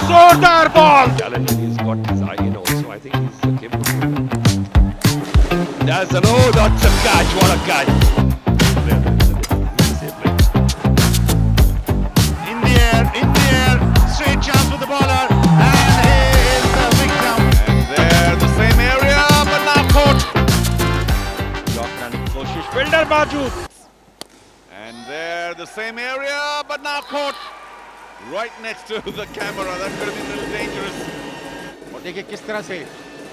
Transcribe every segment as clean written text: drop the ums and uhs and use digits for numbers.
जोरदार ball. Talent and he's got his eye in also. I think he's capable of doing that. That's an oh, that's a catch! What a catch! Player there, isn't it? He's the same player. In the air, straight chance with the bowler, and he is the victim. And there, the same area, but now caught. Yorker की कोशिश, fielder मौजूद. And there, the same area, but now caught. Right next to the camera, that could have been a little dangerous. और देखिए किस तरह से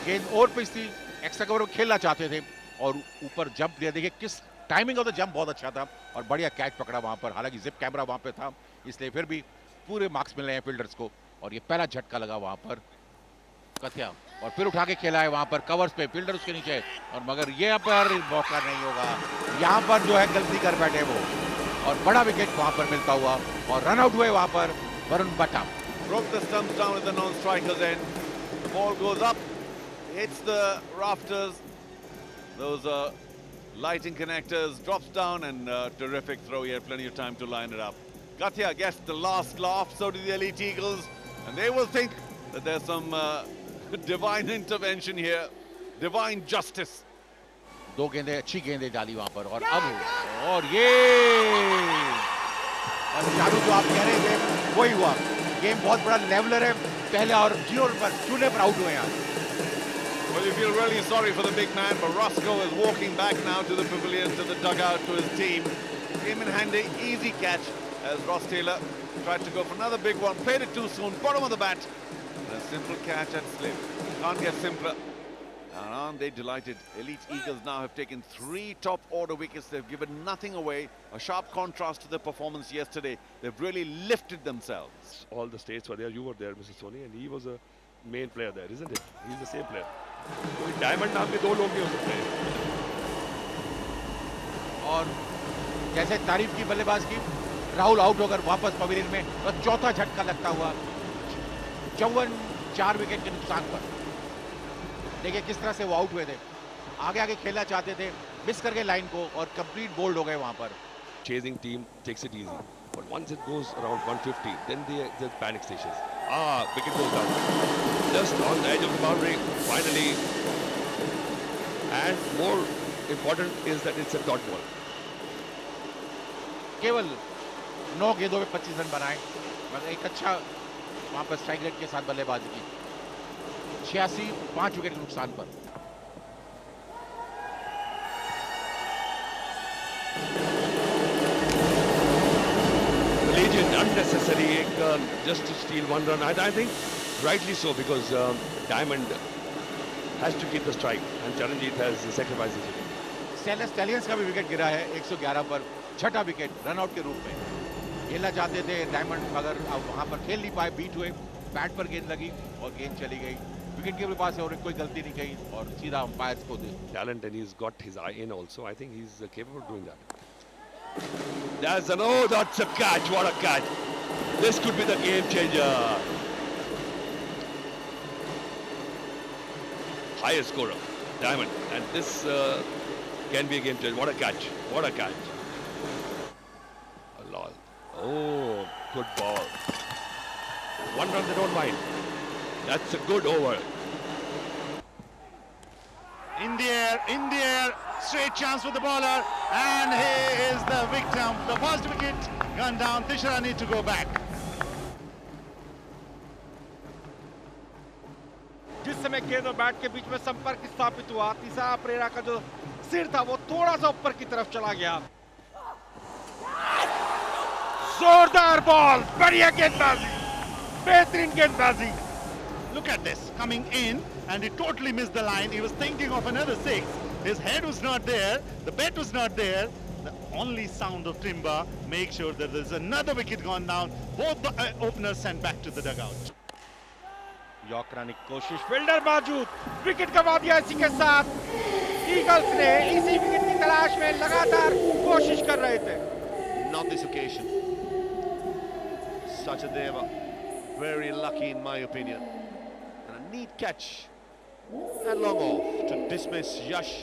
गेंद और पिच थी, एक्स्ट्रा कवर खेलना चाहते थे और ऊपर जंप दिया. देखिए किस टाइमिंग ऑफ द जंप बहुत अच्छा था और बढ़िया कैच पकड़ा वहां पर. हालांकि जिप कैमरा वहां पे था, इसलिए फिर भी पूरे मार्क्स मिल रहे हैं फील्डर्स को. और ये पहला झटका लगा वहां पर कथिया और फिर उठा के खेला है वहां पर कवर्स पे, फील्डर उसके नीचे. और मगर ये पर मौका नहीं होगा, यहाँ पर जो है गलती कर बैठे वो और बड़ा विकेट वहां पर मिलता हुआ और रन आउट हुए वहां पर वरुण बट्टा. Broke the stumps down at the non-striker's end. The ball goes up, hits the rafters. Those lighting connectors, drops down, and terrific throw. He had plenty of time to line it up. Kathia gets the last laugh, so do the Elite Eagles, and they will think that there's some divine intervention here, divine justice. दो गेंदें अच्छी गेंदें डाली वहां पर और अब और ये और जादू जो आप कह रहे थे वही हुआ. गेम बहुत बड़ा लेवलर है, पहले और चूल्हे पर आउट हुए हैं. Well, you feel really sorry for the big man, but Roscoe is walking back now to the pavilion, to the dugout, to his team. Came in handy, easy catch as Ross Taylor tried to go for another big one, played it too soon, bottom of the bat. And a simple catch at slip. Can't get simpler. And aren't they delighted? Elite Eagles now have taken 3 top order wickets. They've given nothing away. A sharp contrast to their performance yesterday. They've really lifted themselves. All the states were there. You were there, Mrs. Soni, and he was a main player there, isn't it? He's the same player. कोई diamond नाम के दो लोग भी हो सकते हैं. और जैसे तारीफ की बल्लेबाज की, राहुल आउट होकर वापस पवेलियन में तो चौथा झटका लगता हुआ 4 विकेट के नुकसान पर. देखिए किस तरह से वो आउट हुए थे, आगे आगे खेलना चाहते थे, मिस करके लाइन को और कंप्लीट बोल्ड हो गए वहां पर. Chasing team takes it easy, but once it goes around 150, then the panic stations. Wicket goes down, just on the edge of the boundary, finally. And more important is that it's a dot ball. केवल 9 गेंदों में 25 run बनाए, मगर एक अच्छा वहां पर strike rate के साथ बल्लेबाजी की. 86 5 विकेट के नुकसान पर. Legion unnecessary, just to steal 1 run. I think rightly so, because Diamond has to keep the strike and Charanjit has sacrificed his wicket. Stallions का भी विकेट गिरा है 111 पर, छठा विकेट रनआउट के रूप में. खेलना चाहते थे डायमंड, मगर अब वहां पर खेल नहीं पाए, बीट हुए. बैट पर गेंद लगी और गेंद चली गई. विकेट कीपर के पास है और कोई गलती नहीं की और सीधा अंपायर्स को दे. Talent, and he's got his eye in also. I think he's capable of doing that. That's an oh, that's a catch! What a catch! This could be the game changer. Highest scorer, Diamond, and this can be a game changer. What a catch! What a catch! Allah. Oh, good ball. 1 run they don't mind. That's a good over. In the air, straight chance with the bowler, and he is the victim. The first wicket gone down. Tishara need to go back. जिस समय गेंद और bat के बीच में संपर्क स्थापित हुआ, तीसरा प्रेरा का जो सिर था वो थोड़ा सा ऊपर की तरफ चला गया. जोरदार बॉल, बढ़िया गेंदबाजी, बेहतरीन गेंदबाजी. Look at this, coming in, and he totally missed the line. He was thinking of another 6. His head was not there, the bat was not there. The only sound of timber makes sure that there's another wicket gone down. Both the openers sent back to the dugout. Yorker की कोशिश, fielder मौजूद, wicket गंवा दिया. इसी के साथ eagles ने इसी विकेट की तलाश में लगातार कोशिश कर रहे थे. Not this occasion. Sachadeva, very lucky in my opinion. And a neat catch and long off to dismiss Yash